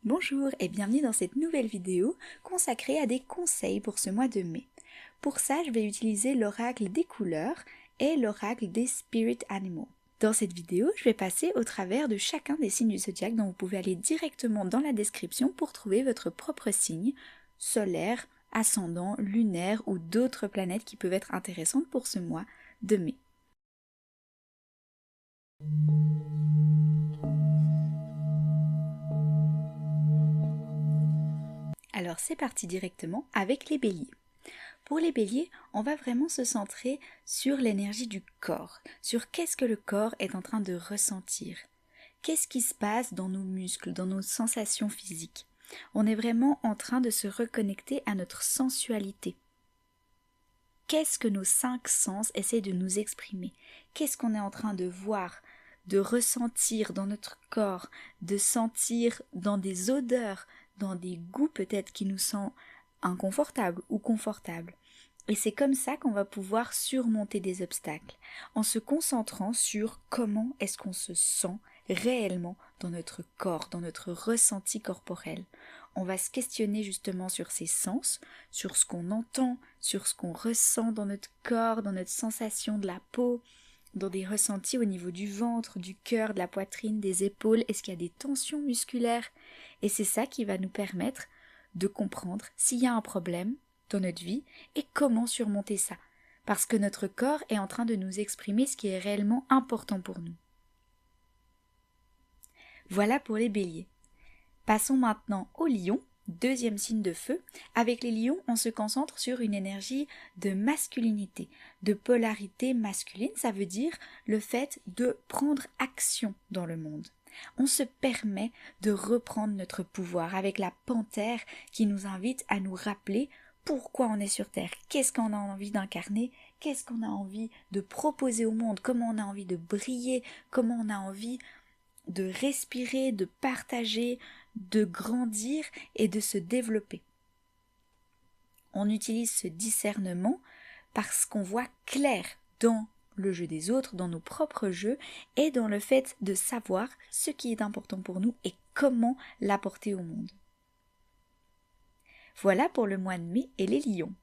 Bonjour et bienvenue dans cette nouvelle vidéo consacrée à des conseils pour ce mois de mai. Pour ça, je vais utiliser l'oracle des couleurs et l'oracle des Spirit Animals. Dans cette vidéo, je vais passer au travers de chacun des signes du zodiaque dont vous pouvez aller directement dans la description pour trouver votre propre signe, solaire, ascendant, lunaire ou d'autres planètes qui peuvent être intéressantes pour ce mois de mai. Alors c'est parti directement avec les béliers. Pour les béliers, on va vraiment se centrer sur l'énergie du corps, sur qu'est-ce que le corps est en train de ressentir. Qu'est-ce qui se passe dans nos muscles, dans nos sensations physiques. On est vraiment en train de se reconnecter à notre sensualité. Qu'est-ce que nos 5 sens essaient de nous exprimer? Qu'est-ce qu'on est en train de voir, de ressentir dans notre corps, de sentir dans des odeurs, dans des goûts peut-être qui nous sont inconfortables ou confortables. Et c'est comme ça qu'on va pouvoir surmonter des obstacles, en se concentrant sur comment est-ce qu'on se sent réellement dans notre corps, dans notre ressenti corporel. On va se questionner justement sur ces sens, sur ce qu'on entend, sur ce qu'on ressent dans notre corps, dans notre sensation de la peau, dans des ressentis au niveau du ventre, du cœur, de la poitrine, des épaules. Est-ce qu'il y a des tensions musculaires? Et c'est ça qui va nous permettre de comprendre s'il y a un problème dans notre vie et comment surmonter ça. Parce que notre corps est en train de nous exprimer ce qui est réellement important pour nous. Voilà pour les béliers. Passons maintenant aux lions, deuxième signe de feu. Avec les lions, on se concentre sur une énergie de masculinité, de polarité masculine. Ça veut dire le fait de prendre action dans le monde. On se permet de reprendre notre pouvoir avec la panthère qui nous invite à nous rappeler pourquoi on est sur Terre, qu'est-ce qu'on a envie d'incarner, qu'est-ce qu'on a envie de proposer au monde, comment on a envie de briller, comment on a envie de respirer, de partager, de grandir et de se développer. On utilise ce discernement parce qu'on voit clair dans le jeu des autres, dans nos propres jeux et dans le fait de savoir ce qui est important pour nous et comment l'apporter au monde. Voilà pour le mois de mai et les lions.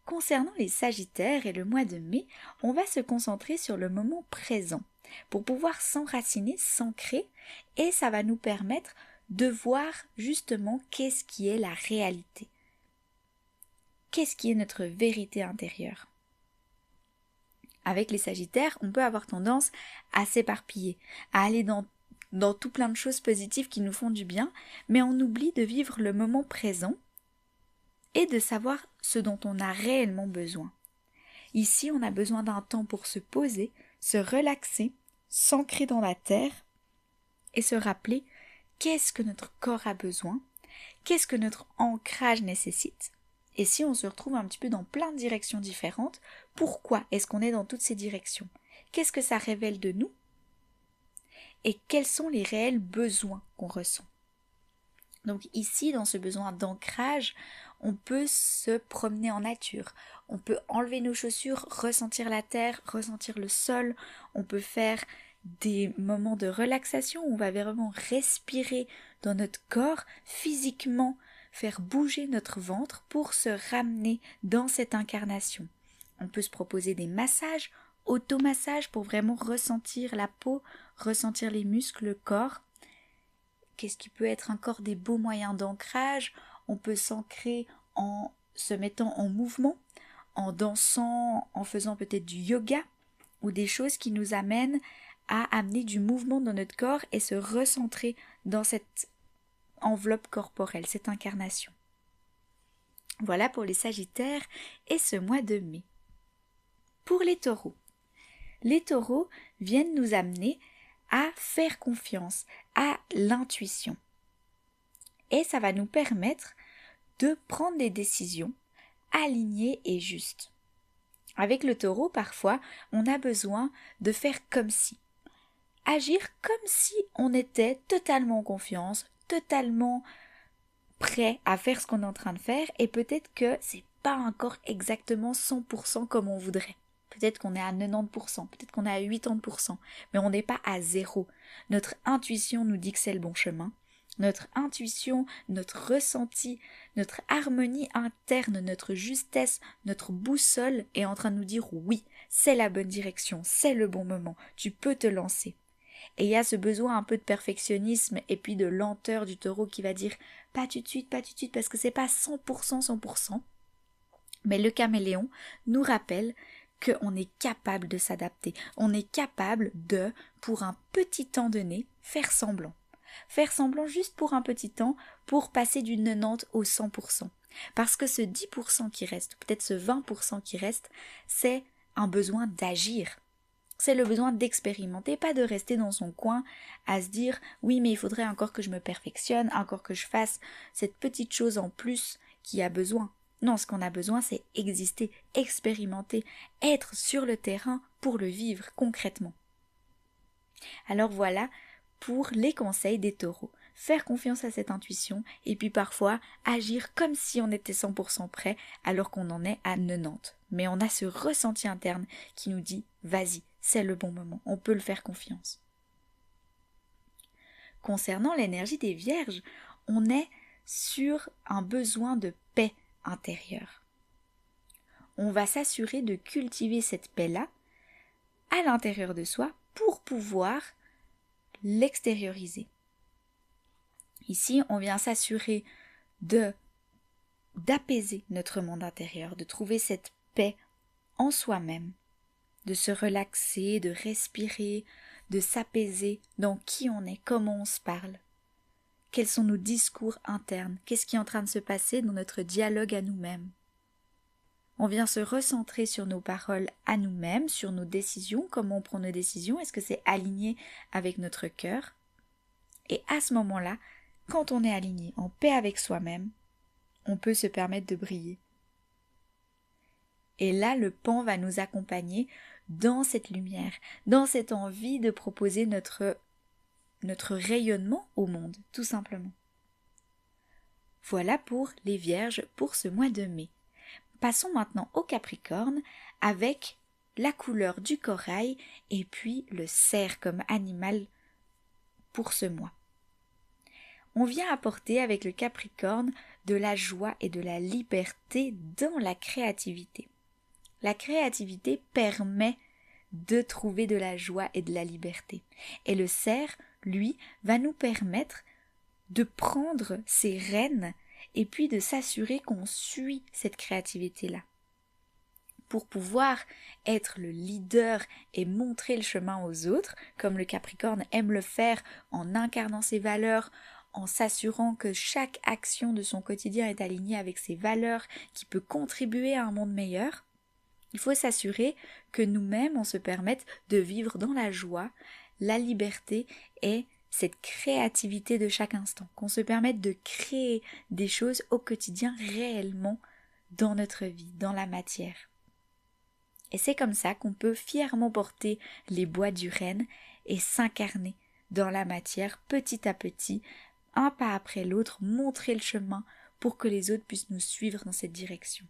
Concernant les sagittaires et le mois de mai, on va se concentrer sur le moment présent pour pouvoir s'enraciner, s'ancrer et ça va nous permettre de voir justement qu'est-ce qui est la réalité. Qu'est-ce qui est notre vérité intérieure? Avec les sagittaires, on peut avoir tendance à s'éparpiller, à aller dans tout plein de choses positives qui nous font du bien, mais on oublie de vivre le moment présent et de savoir ce dont on a réellement besoin. Ici, on a besoin d'un temps pour se poser, se relaxer, s'ancrer dans la terre et se rappeler qu'est-ce que notre corps a besoin, qu'est-ce que notre ancrage nécessite. Et si on se retrouve un petit peu dans plein de directions différentes, pourquoi est-ce qu'on est dans toutes ces directions? Qu'est-ce que ça révèle de nous? Et quels sont les réels besoins qu'on ressent? Donc ici, dans ce besoin d'ancrage, on peut se promener en nature, on peut enlever nos chaussures, ressentir la terre, ressentir le sol, on peut faire des moments de relaxation où on va vraiment respirer dans notre corps, physiquement faire bouger notre ventre pour se ramener dans cette incarnation. On peut se proposer des massages, automassages pour vraiment ressentir la peau, ressentir les muscles, le corps. Qu'est-ce qui peut être encore des beaux moyens d'ancrage? On peut s'ancrer en se mettant en mouvement, en dansant, en faisant peut-être du yoga ou des choses qui nous amènent à amener du mouvement dans notre corps et se recentrer dans cette enveloppe corporelle, cette incarnation. Voilà pour les sagittaires et ce mois de mai. Pour les taureaux viennent nous amener à faire confiance à l'intuition. Et ça va nous permettre de prendre des décisions alignées et justes. Avec le taureau, parfois, on a besoin de faire comme si. Agir comme si on était totalement en confiance, totalement prêt à faire ce qu'on est en train de faire et peut-être que c'est pas encore exactement 100% comme on voudrait. Peut-être qu'on est à 90%, peut-être qu'on est à 80%, mais on n'est pas à zéro. Notre intuition nous dit que c'est le bon chemin. Notre intuition, notre ressenti, notre harmonie interne, notre justesse, notre boussole est en train de nous dire oui, c'est la bonne direction, c'est le bon moment, tu peux te lancer. Et il y a ce besoin un peu de perfectionnisme et puis de lenteur du taureau qui va dire pas tout de suite, parce que c'est pas 100%, 100%. Mais le caméléon nous rappelle qu'on est capable de s'adapter, on est capable de, pour un petit temps donné, faire semblant. Faire semblant juste pour un petit temps, pour passer du 90 au 100%. Parce que ce 10% qui reste, peut-être ce 20% qui reste, c'est un besoin d'agir. C'est le besoin d'expérimenter, pas de rester dans son coin à se dire « oui, mais il faudrait encore que je me perfectionne, encore que je fasse cette petite chose en plus qui a besoin ». Non, ce qu'on a besoin, c'est exister, expérimenter, être sur le terrain pour le vivre concrètement. Alors voilà pour les conseils des taureaux. Faire confiance à cette intuition et puis parfois agir comme si on était 100% prêt alors qu'on en est à 90. Mais on a ce ressenti interne qui nous dit « vas-y, c'est le bon moment, on peut le faire confiance ». Concernant l'énergie des vierges, on est sur un besoin de paix intérieure. On va s'assurer de cultiver cette paix-là à l'intérieur de soi pour pouvoir l'extérioriser. Ici, on vient s'assurer d'apaiser notre monde intérieur, de trouver cette paix en soi-même, de se relaxer, de respirer, de s'apaiser dans qui on est, comment on se parle, quels sont nos discours internes, qu'est-ce qui est en train de se passer dans notre dialogue à nous-mêmes. On vient se recentrer sur nos paroles à nous-mêmes, sur nos décisions, comment on prend nos décisions, est-ce que c'est aligné avec notre cœur? Et à ce moment-là, quand on est aligné, en paix avec soi-même, on peut se permettre de briller. Et là, le pan va nous accompagner dans cette lumière, dans cette envie de proposer notre rayonnement au monde, tout simplement. Voilà pour les Vierges pour ce mois de mai. Passons maintenant au Capricorne avec la couleur du corail et puis le cerf comme animal pour ce mois. On vient apporter avec le Capricorne de la joie et de la liberté dans la créativité. La créativité permet de trouver de la joie et de la liberté. Et le cerf, lui, va nous permettre de prendre ses rênes et puis de s'assurer qu'on suit cette créativité-là. Pour pouvoir être le leader et montrer le chemin aux autres, comme le Capricorne aime le faire en incarnant ses valeurs, en s'assurant que chaque action de son quotidien est alignée avec ses valeurs, qui peut contribuer à un monde meilleur, il faut s'assurer que nous-mêmes on se permette de vivre dans la joie, la liberté et cette créativité de chaque instant, qu'on se permette de créer des choses au quotidien réellement dans notre vie, dans la matière. Et c'est comme ça qu'on peut fièrement porter les bois du renne et s'incarner dans la matière petit à petit, un pas après l'autre, montrer le chemin pour que les autres puissent nous suivre dans cette direction.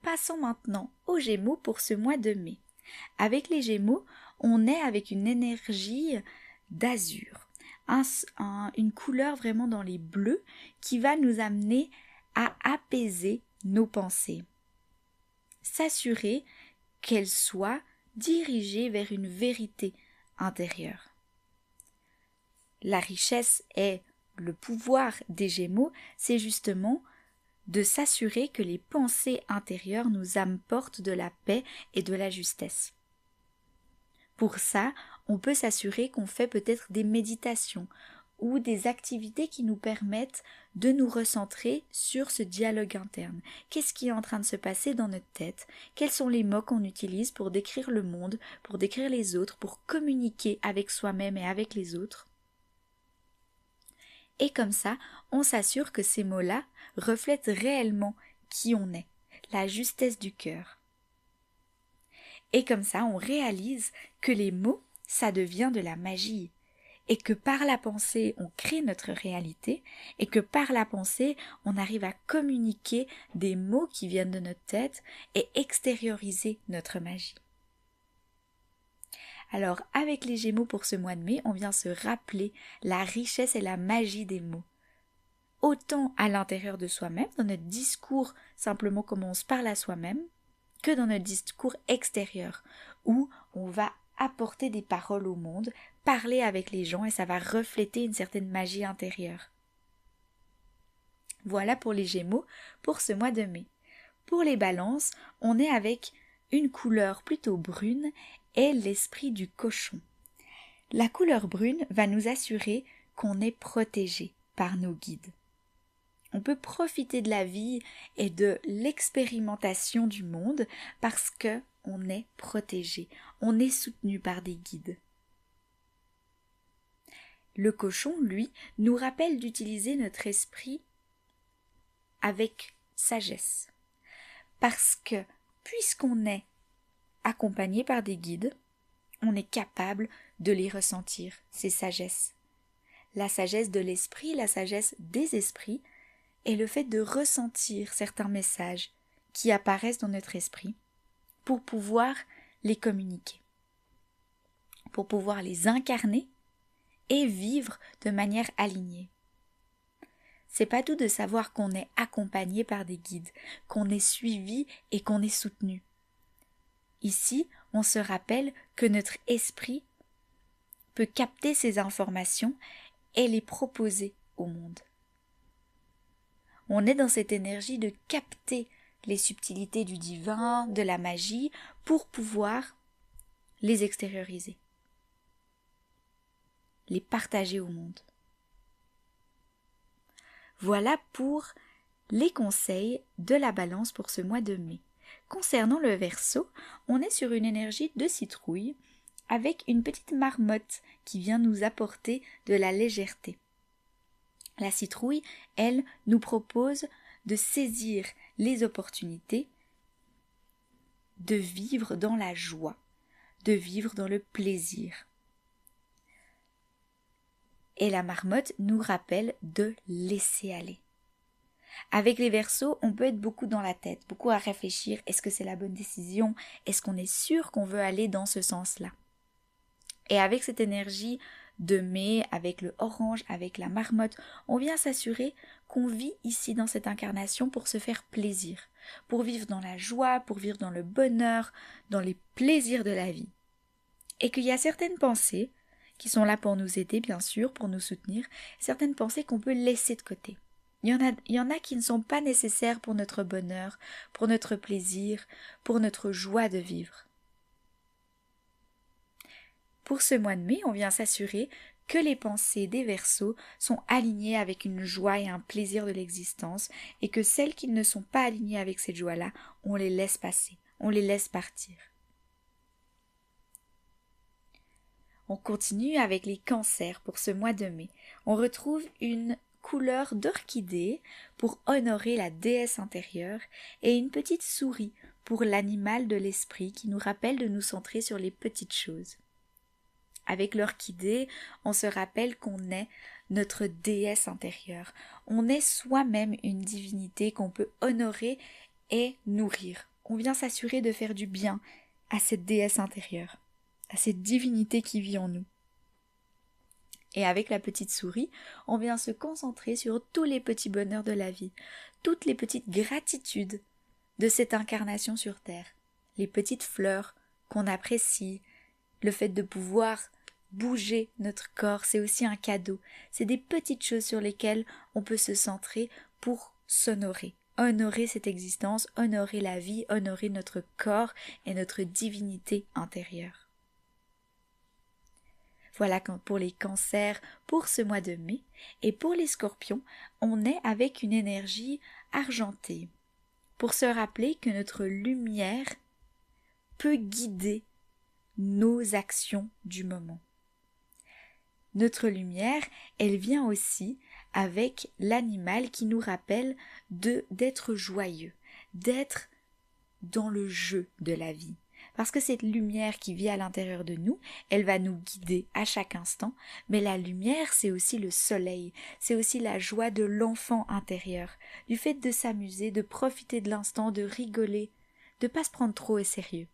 Passons maintenant aux Gémeaux pour ce mois de mai. Avec les Gémeaux, on est avec une énergie d'azur, une couleur vraiment dans les bleus qui va nous amener à apaiser nos pensées. S'assurer qu'elles soient dirigées vers une vérité intérieure. La richesse et le pouvoir des Gémeaux, c'est justement de s'assurer que les pensées intérieures nous apportent de la paix et de la justesse. Pour ça, on peut s'assurer qu'on fait peut-être des méditations ou des activités qui nous permettent de nous recentrer sur ce dialogue interne. Qu'est-ce qui est en train de se passer dans notre tête? Quels sont les mots qu'on utilise pour décrire le monde, pour décrire les autres, pour communiquer avec soi-même et avec les autres? Et comme ça, on s'assure que ces mots-là reflètent réellement qui on est, la justesse du cœur. Et comme ça, on réalise que les mots, ça devient de la magie. Et que par la pensée, on crée notre réalité, et que par la pensée, on arrive à communiquer des mots qui viennent de notre tête et extérioriser notre magie. Alors, avec les Gémeaux pour ce mois de mai, on vient se rappeler la richesse et la magie des mots. Autant à l'intérieur de soi-même, dans notre discours, simplement comment on se parle à soi-même, que dans notre discours extérieur, où on va apporter des paroles au monde, parler avec les gens et ça va refléter une certaine magie intérieure. Voilà pour les Gémeaux pour ce mois de mai. Pour les Balances, on est avec une couleur plutôt brune et l'esprit du cochon. La couleur brune va nous assurer qu'on est protégé par nos guides. On peut profiter de la vie et de l'expérimentation du monde parce que on est protégé, on est soutenu par des guides. Le cochon, lui, nous rappelle d'utiliser notre esprit avec sagesse. Parce que, puisqu'on est accompagné par des guides, on est capable de les ressentir, ces sagesses. La sagesse de l'esprit, la sagesse des esprits, est le fait de ressentir certains messages qui apparaissent dans notre esprit pour pouvoir les communiquer, pour pouvoir les incarner et vivre de manière alignée. C'est pas tout de savoir qu'on est accompagné par des guides, qu'on est suivi et qu'on est soutenu. Ici, on se rappelle que notre esprit peut capter ces informations et les proposer au monde. On est dans cette énergie de capter les subtilités du divin, de la magie, pour pouvoir les extérioriser, les partager au monde. Voilà pour les conseils de la Balance pour ce mois de mai. Concernant le Verseau, on est sur une énergie de citrouille avec une petite marmotte qui vient nous apporter de la légèreté. La citrouille, elle, nous propose de saisir les opportunités, de vivre dans la joie, de vivre dans le plaisir. Et la marmotte nous rappelle de laisser aller. Avec les Verseaux, on peut être beaucoup dans la tête, beaucoup à réfléchir. Est-ce que c'est la bonne décision? Est-ce qu'on est sûr qu'on veut aller dans ce sens-là? Et avec cette énergie de mai, avec le orange, avec la marmotte, on vient s'assurer qu'on vit ici dans cette incarnation pour se faire plaisir, pour vivre dans la joie, pour vivre dans le bonheur, dans les plaisirs de la vie. Et qu'il y a certaines pensées qui sont là pour nous aider, bien sûr, pour nous soutenir, certaines pensées qu'on peut laisser de côté. Il y en a qui ne sont pas nécessaires pour notre bonheur, pour notre plaisir, pour notre joie de vivre. Pour ce mois de mai, on vient s'assurer que les pensées des Verseaux sont alignées avec une joie et un plaisir de l'existence et que celles qui ne sont pas alignées avec cette joie-là, on les laisse passer, on les laisse partir. On continue avec les Cancers pour ce mois de mai. On retrouve une couleur d'orchidée pour honorer la déesse intérieure et une petite souris pour l'animal de l'esprit qui nous rappelle de nous centrer sur les petites choses. Avec l'orchidée, on se rappelle qu'on est notre déesse intérieure. On est soi-même une divinité qu'on peut honorer et nourrir. On vient s'assurer de faire du bien à cette déesse intérieure, à cette divinité qui vit en nous. Et avec la petite souris, on vient se concentrer sur tous les petits bonheurs de la vie, toutes les petites gratitudes de cette incarnation sur Terre, les petites fleurs qu'on apprécie, le fait de pouvoir bouger notre corps, c'est aussi un cadeau. C'est des petites choses sur lesquelles on peut se centrer pour s'honorer. Honorer cette existence, honorer la vie, honorer notre corps et notre divinité intérieure. Voilà pour les Cancers pour ce mois de mai. Et pour les Scorpions, on est avec une énergie argentée. Pour se rappeler que notre lumière peut guider nos actions du moment. Notre lumière, elle vient aussi avec l'animal qui nous rappelle d'être joyeux, d'être dans le jeu de la vie. Parce que cette lumière qui vit à l'intérieur de nous, elle va nous guider à chaque instant, mais la lumière, c'est aussi le soleil, c'est aussi la joie de l'enfant intérieur, du fait de s'amuser, de profiter de l'instant, de rigoler, de ne pas se prendre trop au sérieux.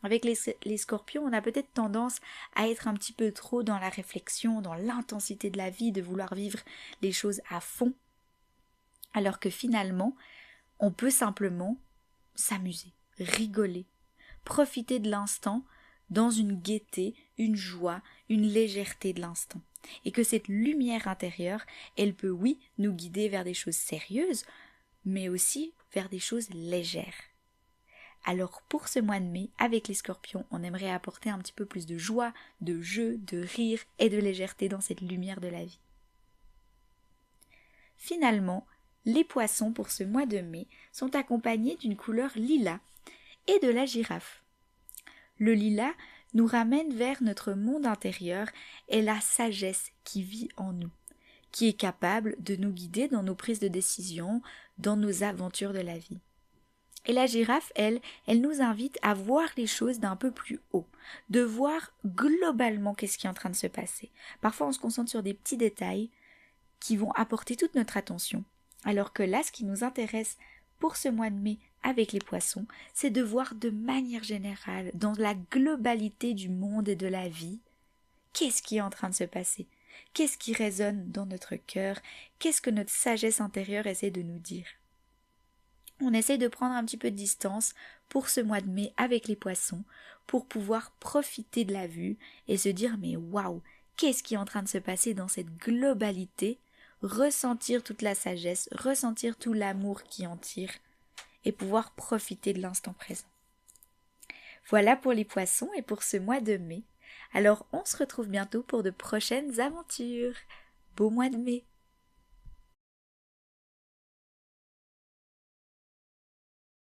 Avec les scorpions, on a peut-être tendance à être un petit peu trop dans la réflexion, dans l'intensité de la vie, de vouloir vivre les choses à fond, alors que finalement, on peut simplement s'amuser, rigoler, profiter de l'instant dans une gaieté, une joie, une légèreté de l'instant. Et que cette lumière intérieure, elle peut, oui, nous guider vers des choses sérieuses, mais aussi vers des choses légères. Alors pour ce mois de mai, avec les scorpions, on aimerait apporter un petit peu plus de joie, de jeu, de rire et de légèreté dans cette lumière de la vie. Finalement, les poissons pour ce mois de mai sont accompagnés d'une couleur lilas et de la girafe. Le lilas nous ramène vers notre monde intérieur et la sagesse qui vit en nous, qui est capable de nous guider dans nos prises de décision, dans nos aventures de la vie. Et la girafe, elle nous invite à voir les choses d'un peu plus haut, de voir globalement qu'est-ce qui est en train de se passer. Parfois, on se concentre sur des petits détails qui vont apporter toute notre attention, alors que là, ce qui nous intéresse pour ce mois de mai avec les poissons, c'est de voir de manière générale, dans la globalité du monde et de la vie, qu'est-ce qui est en train de se passer, qu'est-ce qui résonne dans notre cœur, qu'est-ce que notre sagesse intérieure essaie de nous dire. On essaie de prendre un petit peu de distance pour ce mois de mai avec les poissons, pour pouvoir profiter de la vue et se dire mais waouh, qu'est-ce qui est en train de se passer dans cette globalité, ressentir toute la sagesse, ressentir tout l'amour qui en tire et pouvoir profiter de l'instant présent. Voilà pour les poissons et pour ce mois de mai. Alors on se retrouve bientôt pour de prochaines aventures. Beau mois de mai!